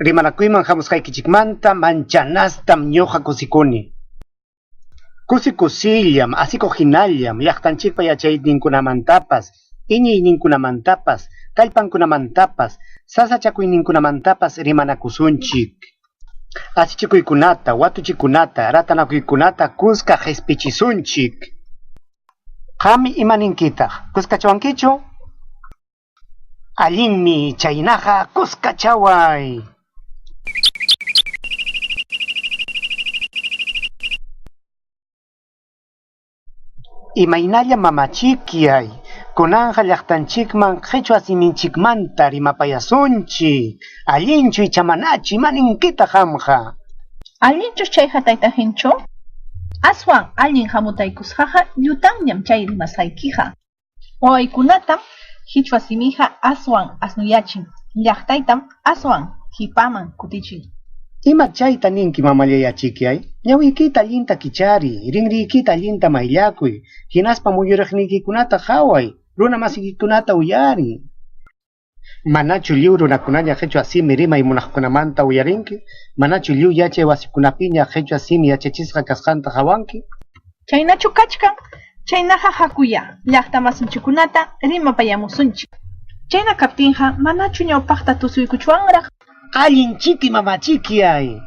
rimanakuyman hamusqaykichikmanta manchanastam ñuqa kusikuni. Kusillam, asikuq hinallam, llaqtanchikpa yachayninkunamantapas, iñiyninkunamantapas, kallpankunamantapas, sasachakuyninkunamantapas rimanakusunchik. Asichikuykunata, watuchikunata, ratanakuykunata kuska qhispichisunchik. Qami imaninkitaq, kuskachawankichu? Allinmi chaynaqa kuskachaway. Imaynalla mamachikyay, kunanja llaqtanchikman qhichwa siminchikmanta rimapayasunchik. Allinchu ichamanachu imaninkita hamqa. Allinchu chayqa taytahinchu? Aswan allin hamutaykusqaqa llutanñam chay rimasqaykiqa. Wawaykunatam qhichwa simiqa aswan asnuyachin, llaqtaytam aswan hipaman kutichin. Ima chayta ninki mamallayachikay? Ñawiykita allinta kichari, rinriykita allinta mayllakuy, hinaspa muyuriqninkikunata qhaway, runa masikikunata uyari. Manachu lliw runakunalla qhichwa simi rimay munaqkunamanta uyarinki? Manachu lliw yachay wasikunapiña qhichwa simi yachachisqa kasqanta qhawanki? Chaynachu kachkan, chaynaqa hakuya, llaqta masinchikunata rimapayamusunchik. Chayna kaptinqa manachu ñawpaqta tusuykuchwanraq? Allinchiki mamachikyay.